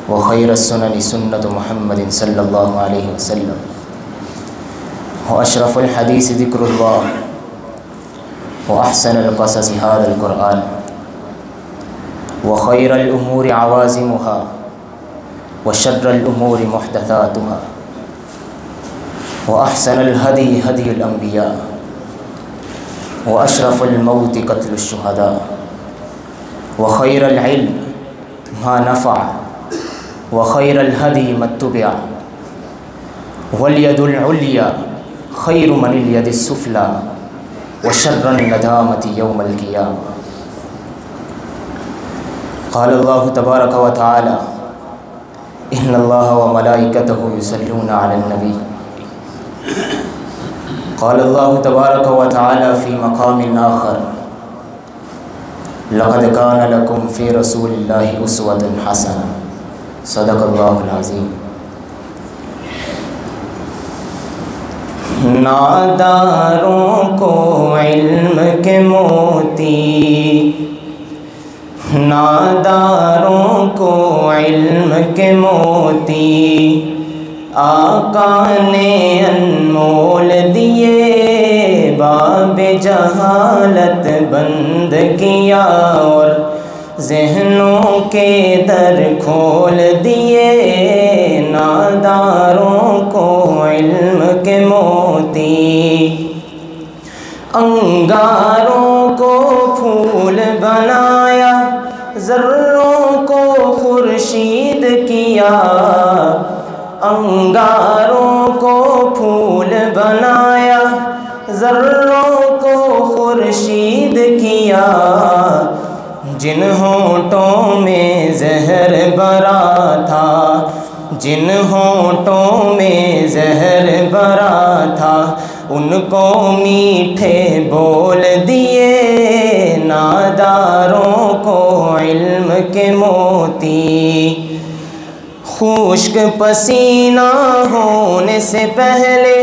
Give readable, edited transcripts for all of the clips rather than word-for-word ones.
وخير السنن سنة محمد صلى الله عليه وسلم وأشرف الحديث ذكر الله وأحسن القصص هذا القرآن وخير الأمور عوازمها وشر الأمور محدثاتها وأحسن الهدي هدي الأنبياء وأشرف الموت قتل الشهداء وخير العلم ما نفع وخير الهدي ما اتبع واليد العليا خير من اليد السفلى وشر الندامة يوم القيامة. قال الله تبارك وتعالى إن الله وملائكته يصلون على النبي. قال الله تبارك وتعالى في مقام آخر لقد كان لكم في رسول الله أسوة حسنة. صدق اللہ العظیم. ناداروں کو علم کے موتی، ناداروں کو علم کے موتی آقا نے انمول دیے، باب جہالت بند کیا اور ذہنوں کے در کھول دیے. ناداروں کو علم کے موتی، انگاروں کو پھول بنایا، ذروں کو خورشید کیا. انگاروں کو پھول بنایا، ذروں کو خورشید کیا. جن ہونٹوں میں زہر بھرا تھا، جن ہونٹوں میں زہر بھرا تھا، ان کو میٹھے بول دیے. ناداروں کو علم کے موتی، خشک پسینہ ہونے سے پہلے،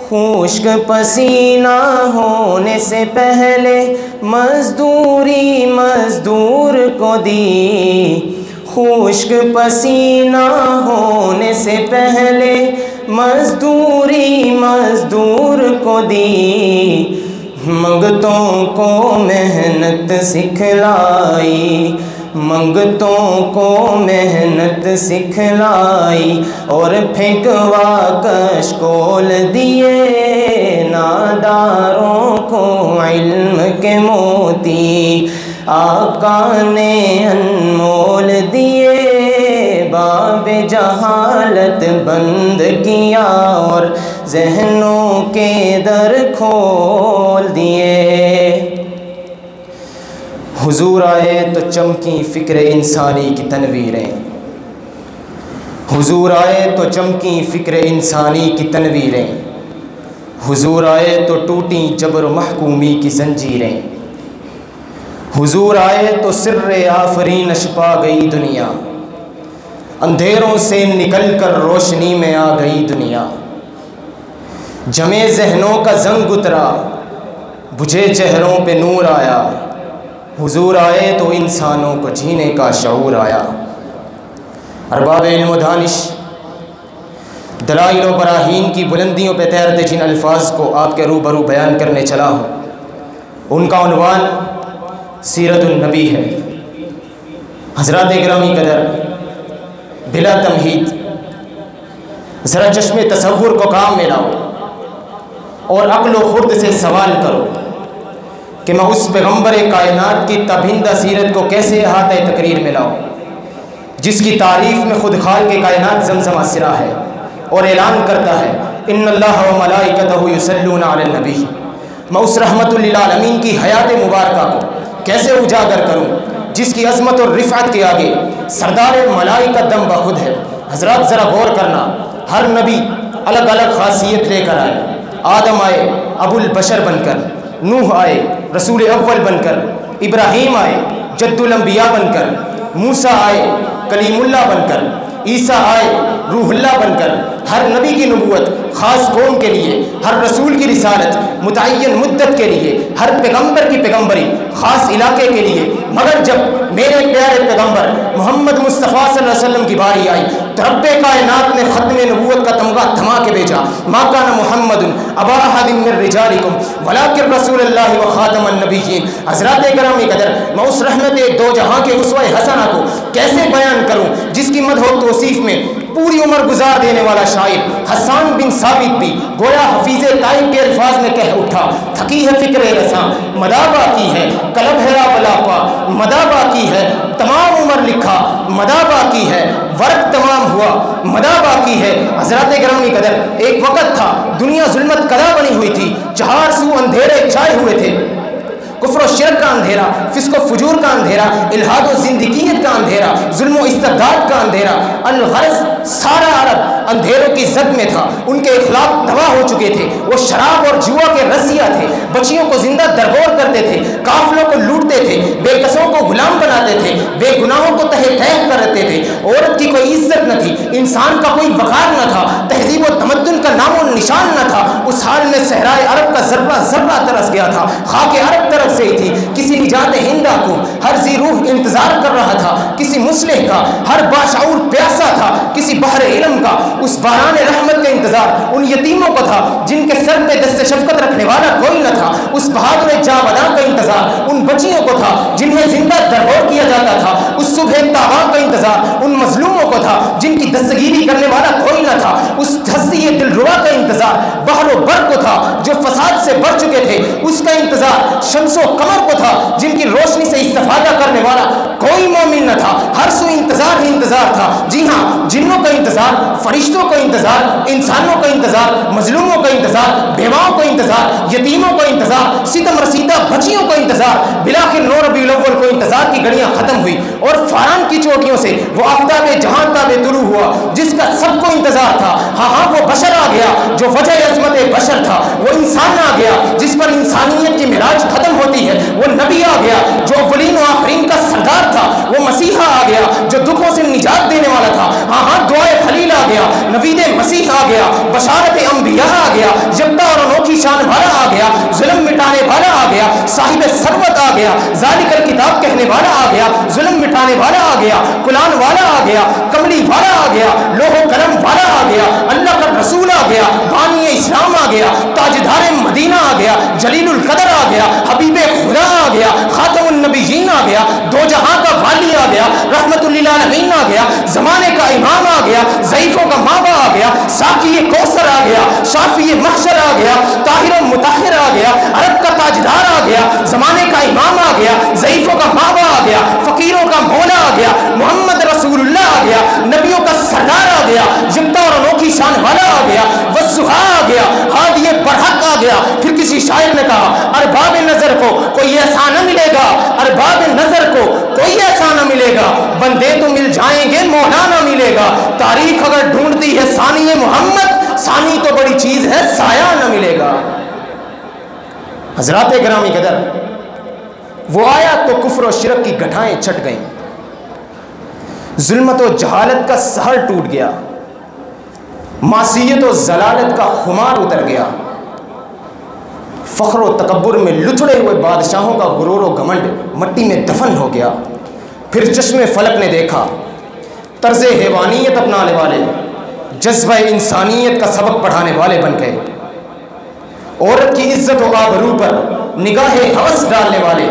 خشک پسینہ ہونے سے پہلے مزدوری مزدور کو دی. خشک پسینہ ہونے سے پہلے مزدوری مزدور کو دی. منگتوں کو محنت سکھلائی، منگتوں کو محنت سکھلائی اور پھینکوا کشکول دیے. ناداروں کو علم کے موتی آقا نے انمول دیے، باب جہالت بند کیا اور ذہنوں کے در کھول دیے. حضور آئے تو چمکی فکر انسانی کی تنویریں، حضور آئے تو چمکی فکر انسانی کی تنویریں. حضور آئے تو ٹوٹی جبر و محکومی کی زنجیریں. حضور آئے تو سر آفرینش پا گئی دنیا، اندھیروں سے نکل کر روشنی میں آ گئی دنیا. جمے ذہنوں کا زنگ اترا، بجھے چہروں پہ نور آیا. حضور آئے تو انسانوں کو جینے کا شعور آیا. ارباب علم و دانش دلائل و براہین کی بلندیوں پہ تیرتے جن الفاظ کو آپ کے روبرو بیان کرنے چلا ہوں، ان کا عنوان سیرت النبی ہے. حضرات گرامی قدر، بلا تمہید ذرا چشم تصور کو کام میں لاؤ اور عقل و خرد سے سوال کرو کہ میں اس پیغمبر کائنات کی تابندہ سیرت کو کیسے احاطہ تقریر میں لاؤں جس کی تعریف میں خود خالق کائنات زمزم اسرا ہے اور اعلان کرتا ہے ان اللہ و ملائکتہ یصلون علی النبی. میں اس رحمت للعالمین کی حیات مبارکہ کو کیسے اجاگر کروں جس کی عظمت اور رفعت کے آگے سردار ملائکہ دم بخود ہے. حضرات ذرا غور کرنا، ہر نبی الگ الگ خاصیت لے کر آئے. آدم آئے ابو البشر بن کر، نوح آئے رسول اول بن کر، ابراہیم آئے جد الانبیاء بن کر، موسیٰ آئے کلیم اللہ بن کر، عیسیٰ آئے روح اللہ بن کر. ہر نبی کی نبوت خاص قوم کے لیے، ہر رسول کی رسالت متعین مدت کے لیے، ہر پیغمبر کی پیغمبری خاص علاقے کے لیے. مگر جب میرے پیارے پیغمبر مصطفیٰ صلی اللہ علیہ وسلم کی باری آئی تو رب کائنات نے ختم نبوت کا تمغہ تھما کے بھیجا. ما کان محمد ابا احد من رجالکم ولکن رسول اللہ و خاتم النبیین. حضرات گرامی قدر، میں اس رحمت دو جہاں کے اسوہ حسنہ کو کیسے بیان کروں جس کی مدح و توصیف میں پوری عمر گزار دینے والا شاعر حسان بن ثابت بھی گویا حفیظ طائب کے الفاظ میں کہہ اٹھا، تھکی ہے فکر رساں مدا باقی ہے کلب ہے بلاپا مدا باقی ہے تمام عمر لکھا مدا باقی ہے ورق تمام ہوا مدا باقی ہے. حضرات گرامی قدر، ایک وقت تھا دنیا ظلمت کدا بنی ہوئی تھی، چہار سو اندھیرے چھائے ہوئے تھے، کفر و شرک کا اندھیرا، فسق و فجور کا اندھیرا، الحاد و زندگیت کا اندھیرا، ظلم و استبداد کا اندھیرا. الغرض سارا عرب اندھیروں کی زد میں تھا، ان کے اخلاق تباہ ہو چکے تھے، وہ شراب اور جوا کے رسیا تھے، بچیوں کو زندہ درگور کرتے تھے، قافلوں کو لوٹتے تھے، بے کسوں کو غلام بناتے تھے، بے گناہوں کو تہہ تہہ کرتے تھے. عورت کی کوئی عزت نہ تھی، انسان کا کوئی وقار نہ تھا، تہذیب و تمدن کا نام و نشان نہ تھا. اس حال میں صحرائے عرب کا ذرہ ذرہ ترس گیا تھا، خاک عرب طرف سے ہی تھی. کسی نجات ہندہ کو ہر ذی روح انتظار کر رہا تھا، کسی مصلح کا ہر باشعور پیاسا تھا، کسی بحر علم کا اس باران رحمت کا انتظار ان یتیموں کو تھا جن کے سر پہ دست شفقت رکھنے والا کوئی نہ تھا، اس بہادر جاوداں کا انتظار ان بچیوں کو تھا جنہیں زندہ درگور کیا جاتا تھا، اس صبح تاباں کا انتظار ان مظلوموں کو تھا جن کی دستگیری کرنے والا کوئی نہ تھا، اس ہستی دلربا کا انتظار بحر و بر کو تھا جو فساد سے بڑھ چکے تھے، اس کا انتظار شمس و قمر کو تھا جن کی روشنی سے استفادہ کرنے والا کوئی مومن نہ تھا. ہر سو انتظار ہی انتظار تھا. جی ہاں، جنوں کا انتظار، فرشتوں کا انتظار، انسانوں کا انتظار، مظلوموں کا انتظار، بیواؤں کا انتظار، یتیموں کا انتظار، ستم رسیدہ بچیوں کا انتظار. بلاخر 9 ربیع الاول کو انتظار کی گھڑیاں ختم ہوئی اور فاران کی چوٹیوں سے وہ آفتاب جہاں تاب طلوع ہوا جس کا سب کو انتظار تھا. ہاں ہاں، وہ بشر آ گیا جو وجہ عظمت بشر تھا، وہ انسان آ گیا جس پر انسانیت کی معراج ختم ہوتی ہے، وہ نبی آ گیا جو اولین و آخرین کا سردار تھا، وہ مسیحا آ گیا جو دکھوں سے نجات دینے والا تھا. ہاں ہاں، دعائے خلیل آ گیا، نوید مسیح آ گیا، بشارت انبیاء آ گیا، یکتا اور انوکھی شان والا آ گیا، ظلم مٹانے والا آ گیا، صاحب ثروت آ گیا، ذالک الکتاب کہنے والا آ گیا، ظلم مٹانے والا آ گیا، قرآن والا آ گیا، کملی والا آ گیا، لوح و قلم والا آ گیا، اللہ کا رسول آ گیا، بانی اسلام آ گیا، تاجدار مدینہ آ گیا، جلیل القدر آ گیا، حبیب خدا آ گیا، خاتم النبیین آ گیا، دو جہاں کا والی آ گیا، رحمت للعالمین آ گیا، زمانے کا امام آ گیا، ضعیفوں کا مابا آ گیا، ساقی کوثر آ گیا، شافی محشر آ گیا، طاہر و مطہر آ گیا، عرب کا تاجدار آ گیا، زمانے کا امام آ گیا، ضعیفوں کا مابا آ گیا، فقیروں کا مولا آ گیا، محمد رسول اللہ آ گیا، نبیوں کا سردار آ گیا، یکتا اور انوکھی شان والا آ گیا، والضحیٰ آ گیا، ہادی برحق آ گیا. پھر کسی شاعر نے کہا، ارباب نظر کو کوئی ایسا نہ ملے گا، ارباب نظر کو کوئی ایسا نہ ملے گا، بندے تو مل جائیں گے مولا نہ ملے گا. تاریخ اگر ڈھونڈتی ہے ثانی محمد، ثانی تو بڑی چیز ہے سایہ نہ ملے گا. حضرات گرامی قدر، وہ آیا تو کفر و شرک کی گٹھائیں چھٹ گئیں، ظلمت و جہالت کا سحر ٹوٹ گیا، معصیت و ضلالت کا خمار اتر گیا، فخر و تکبر میں لچڑے ہوئے بادشاہوں کا غرور و گھمنڈ مٹی میں دفن ہو گیا. پھر چشم فلک نے دیکھا، طرز حیوانیت اپنانے والے جذبہ انسانیت کا سبق پڑھانے والے بن گئے، عورت کی عزت و آبرو پر نگاہ ہوس ڈالنے والے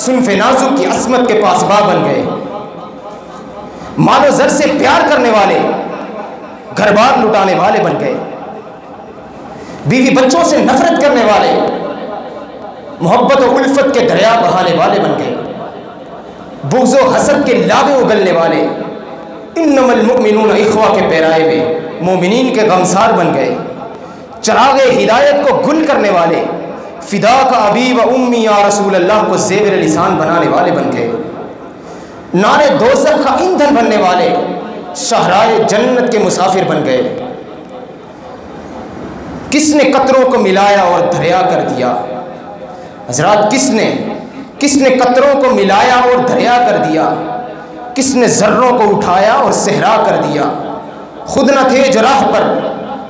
صنف نازک کی عصمت کے پاسباں بن گئے، مال و زر سے پیار کرنے والے گھر بار لٹانے والے بن گئے، بیوی بچوں سے نفرت کرنے والے محبت و الفت کے دریا بہانے والے بن گئے، بغض و حسد کے لاوے اگلنے والے انما المؤمنون اخوہ کے پیرائے میں مومنین کے غمسار بن گئے، چراغ ہدایت کو گل کرنے والے فدا کا ابی و امی یا رسول اللہ کو زیور لسان بنانے والے بن گئے، نارے دوزخ کا ایندھن بننے والے شہرائے جنت کے مسافر بن گئے. کس نے قطروں کو ملایا اور دریا کر دیا؟ حضرات، کس نے قطروں کو ملایا اور دریا کر دیا؟ کس نے ذروں کو اٹھایا اور صحرا کر دیا؟ خود نہ تھے جو راہ پر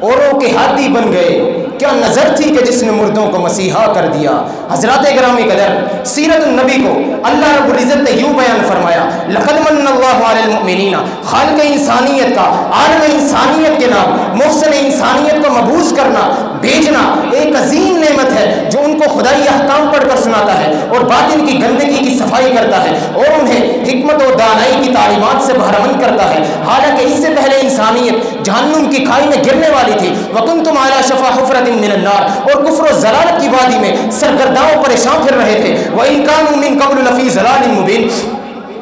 اوروں کے ہاتھی بن گئے، کیا نظر تھی کہ جس نے مردوں کو مسیحا کر دیا۔ حضرات گرامی قدر، سیرت النبی کو اللہ رب العزت نے یوں بیان فرمایا، لقد من اللہ علی المؤمنین، خالق انسانیت کا، عالم انسانیت کے نام محسن انسانیت کو مبعوث کرنا، بھیجنا ایک عظیم نعمت ہے جو ان کو خدائی احکام پڑھ کر سناتا ہے اور باطن کی گندگی کی صفائی کرتا ہے اور انہیں حکمت و دانائی کی تعلیمات سے بہرمند کرتا ہے۔ حالانکہ اس سے پہلے انسانیت جہنم کی کھائی میں گرنے والی تھی، وَكُنْتُمْ عَلَى شَفَا حُفْرَةٍ مِّنَ النَّارِ، اور کفر و ضلالت کی وادی میں سرگرداں پریشان پھر رہے تھے، وَإِن كَانُوا مِن قَبْلُ لَفِي ضَلَالٍ مُّبِينٍ۔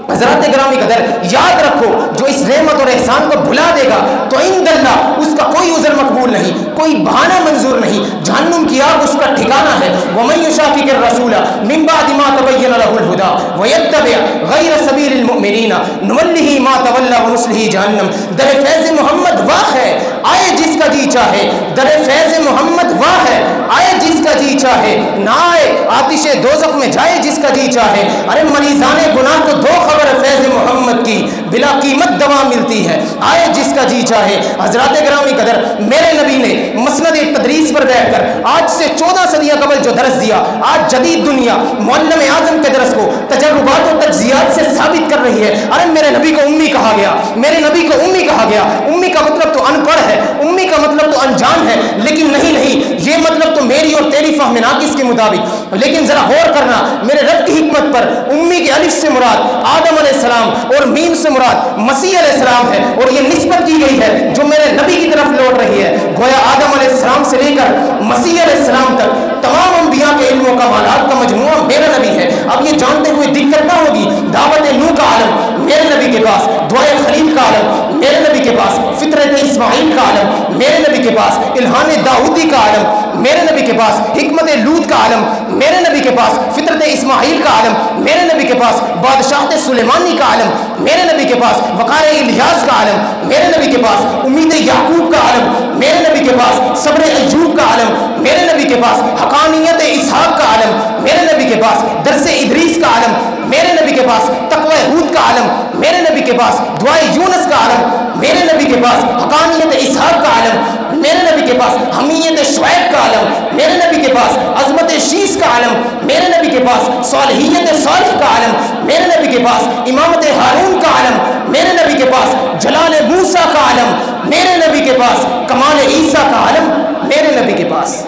حضرات گرامی قدر، یاد رکھو جو اس نعمت اور احسان کو بھلا دے گا تو عند اللہ اس کا کوئی عذر مقبول نہیں، کوئی بہانہ منظور نہیں، جہنم کی آگ اس کا ٹھکانہ ہے۔ وَمَن يُشَاقِقِ الرَّسُولَ مِن بَعْدِ مَا تَبَيَّنَ لَهُ الْهُدَىٰ وَيَتَّبِعْ غَيْرَ سَبِيلِ الْمُؤْمِنِينَ نُوَلِّهِ مَا تَوَلَّىٰ وَنُصْلِهِ جَهَنَّمَ۔ در فیض محمد واہ ہے، آئے جس کا جی چاہے، در فیض محمد واہ ہے، آئے جس کا جی چاہے، نہ آئے آتش دوزخ میں جائے جس کا جی چاہے۔ ارے مریضان گناہ کو دو خبر فیض محمد کی، بلا قیمت دوا ملتی ہے، آئے جس کا جی چاہے۔ حضرات گرامی قدر، میرے نبی نے مسند تدریس پر بیٹھ کر آج سے 14 صدیاں قبل جو درس دیا، آج جدید دنیا معلم اعظم کے درس کو تجربات و تجزیات سے ثابت کر رہی ہے۔ ارے میرے نبی کو امی کہا گیا، میرے نبی کو امی کہا گیا۔ امی کا مطلب تو ان پڑھ ہے، امی کا مطلب تو انجان ہے، لیکن نہیں، یہ مطلب تو میری اور تیری فہم ناقص کے مطابق۔ لیکن ذرا غور کرنا میرے رب کی حکمت پر، امی کے الف سے مراد آدم علیہ السلام اور میم سے مراد مسیح علیہ السلام ہے، اور یہ نسبت کی گئی ہے جو میرے نبی کی طرف لوٹ رہی ہے۔ گویا آدم علیہ السلام سے لے کر مسیح علیہ السلام تک تمام انبیاء کے علم و کمالات کا مجموعہ میرا نبی ہے۔ اب یہ جانتے ہوئے دقت نہ ہوگی، دعوت نوح کا عالم میرے نبی کے پاس، دعائے خلیل کا عالم میرے نبی کے پاس، فطرت اسماعیل کا عالم میرے نبی کے پاس، الہام داؤدی کا عالم میرے نبی کے پاس، حکمت لوط کا عالم میرے نبی کے پاس، فطرت اسماعیل کا عالم میرے نبی کے پاس، بادشاہت سلیمانی کا عالم میرے نبی کے پاس، وقار الیاس کا عالم میرے نبی کے پاس، امید یعقوب کا عالم میرے نبی کے پاس، صبر ایوب کا عالم میرے نبی کے پاس، حقانیت اسحاق کا عالم میرے نبی کے پاس، درس ادریس کا عالم میرے نبی کے پاس، تقوی ہود کا عالم میرے نبی کے پاس، دعائے یونس کا عالم میرے نبی کے پاس، حقانیت اسحاق کا عالم میرے نبی کے پاس، حمیت شعیب کا عالم میرے نبی کے پاس، عظمت شیس کا عالم میرے نبی کے پاس، صالحیت صالح کا عالم میرے نبی کے پاس، امامت ہارون کا عالم میرے نبی کے پاس، جلال موسیٰ کا عالم میرے نبی کے پاس، کمال عیسیٰ کا عالم میرے نبی کے پاس۔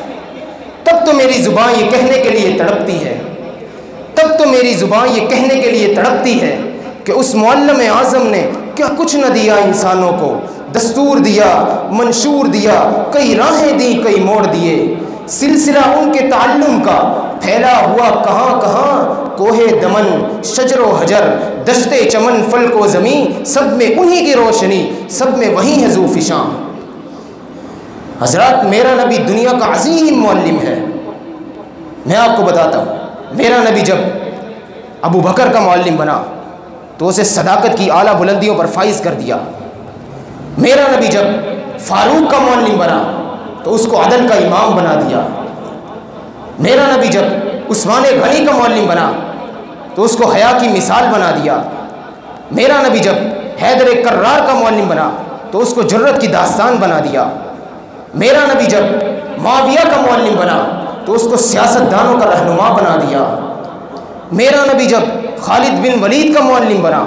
تب تو میری زبان یہ کہنے کے لیے تڑپتی ہے، تب تو میری زبان یہ کہنے کے لیے تڑپتی ہے کہ اس معلم اعظم نے کیا کچھ نہ دیا انسانوں کو، دستور دیا، منشور دیا، کئی راہیں دیں، کئی موڑ دیے، سلسلہ ان کے تعلم کا پھیلا ہوا کہاں کہاں، کوہ دمن، شجر و حجر، دشت چمن، فلک و زمین، سب میں انہی کی روشنی، سب میں وہی ہے ذو فشاں۔ حضرات میرا نبی دنیا کا عظیم معلم ہے۔ میں آپ کو بتاتا ہوں، میرا نبی جب ابو بکر کا معلم بنا تو اسے صداقت کی اعلیٰ بلندیوں پر فائز کر دیا۔ میرا نبی جب فاروق کا معلم بنا تو اس کو عدل کا امام بنا دیا۔ میرا نبی جب عثمان غنی کا معلم بنا تو اس کو حیا کی مثال بنا دیا۔ میرا نبی جب حیدر کرار کا معلم بنا تو اس کو جرت کی داستان بنا دیا۔ میرا نبی جب معاویہ کا معلم بنا تو اس کو سیاست دانوں کا رہنما بنا دیا۔ میرا نبی جب خالد بن ولید کا معلم بنا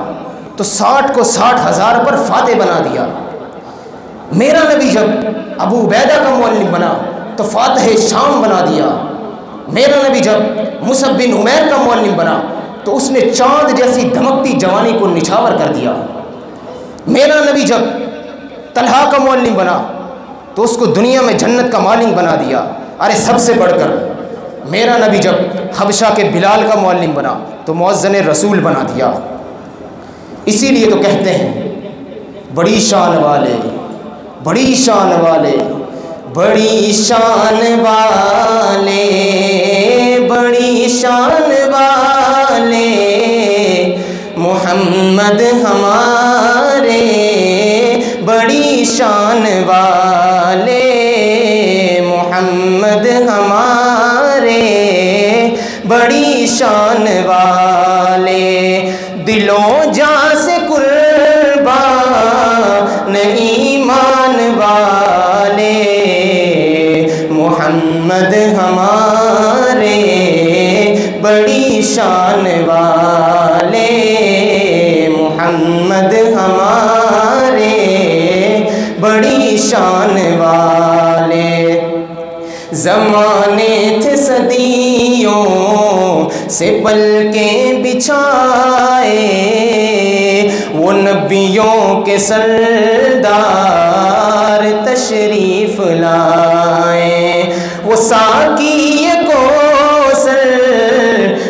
تو 60 کو 60,000 پر فاتح بنا دیا۔ میرا نبی جب ابو عبیدہ کا معلم بنا تو فاتح شام بنا دیا۔ میرا نبی جب مصعب بن عمیر کا معلم بنا تو اس نے چاند جیسی دھمکتی جوانی کو نچھاور کر دیا۔ میرا نبی جب طلحہ کا معلم بنا تو اس کو دنیا میں جنت کا مالک بنا دیا۔ ارے سب سے بڑھ کر میرا نبی جب حبشہ کے بلال کا معلم بنا تو مؤذن رسول بنا دیا۔ اسی لیے تو کہتے ہیں بڑی شان والے، بڑی شان والے، بڑی شان والے، بڑی شان والے، محمد ہمارے بڑی شان والے، محمد ہمارے بڑی شان والے، دلوں جاں سے قربان ایمان والے، محمد ہمارے بڑی شان والے، زمانے تھے صدیوں سے پلکیں بچھائے، وہ نبیوں کے سردار تشریف لائے، وہ ساقی کوثر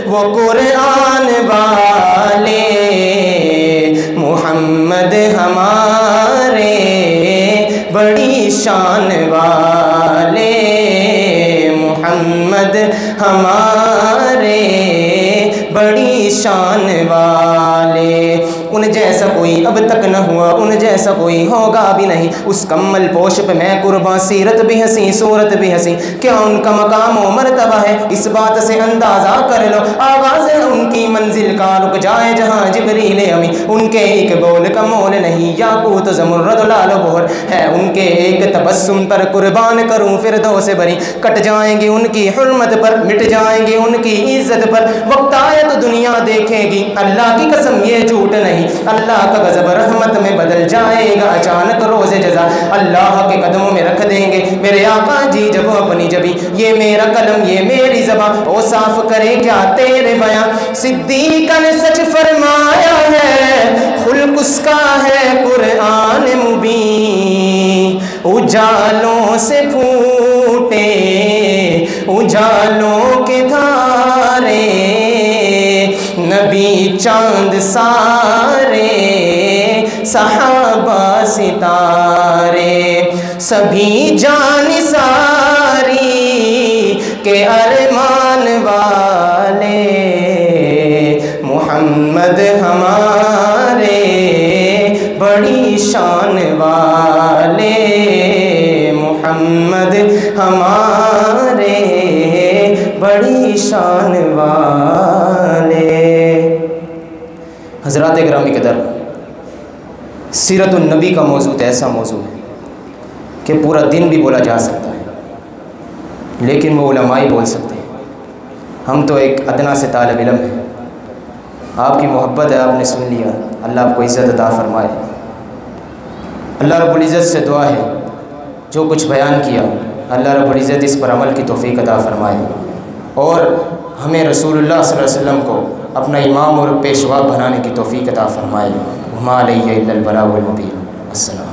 وہ قرآن والے، محمد ہمارے بڑی شان والے، محمد ہمارے بڑی شان والے، ان جیسا کوئی اب تک نہ ہوا، ان جیسا کوئی ہوگا بھی نہیں، اس کمل پوش پہ میں قربان، سیرت بھی ہنسی صورت بھی ہنسی، کیا ان کا مقام و مرتبہ ہے، اس بات سے اندازہ کر لو، آواز ان کی منزل کا رک جائے جہاں جبریل امی، ان کے ایک بول کا مول نہیں، یاقوت زمرد لال و بہر ہے ان کے ایک تبسم پر، قربان کروں فردوس سے بری، کٹ جائیں گے ان کی حرمت پر، مٹ جائیں گے ان کی عزت پر، وقت آئے تو دنیا دیکھے گی، اللہ کی قسم یہ جھوٹ نہیں، اللہ کا غضب رحمت میں بدل جائے گا اچانک روز جزا، اللہ کے قدموں میں رکھ دیں گے میرے آقا جی جب اپنی جبی، یہ میرا قلم یہ میری زبان، او صاف کرے کیا تیرے بیان، صدیق نے سچ فرمایا ہے، خلق اس کا ہے قرآن مبین، اجالوں سے پھوٹے اجالوں کے دھارے، نبی چاند سارے صحابہ ستارے، سبھی جان ساری کے ارمان والے، محمد ہمارے بڑی شان والے، محمد ہمارے بڑی شان والے۔ حضرات گرامی قدر، سیرت النبی کا موضوع ایسا موضوع ہے کہ پورا دن بھی بولا جا سکتا ہے، لیکن وہ علماء ہی بول سکتے ہیں، ہم تو ایک ادنا سے طالب علم ہیں، آپ کی محبت ہے، آپ نے سن لیا، اللہ آپ کو عزت عطا فرمائے۔ اللہ رب العزت سے دعا ہے جو کچھ بیان کیا اللہ رب العزت اس پر عمل کی توفیق عطا فرمائے، اور ہمیں رسول اللہ صلی اللہ علیہ وسلم کو اپنا امام اور پیشوا بنانے کی توفیق عطا فرمائے۔ وما علیہ الا البلاغ المبین۔ السلام۔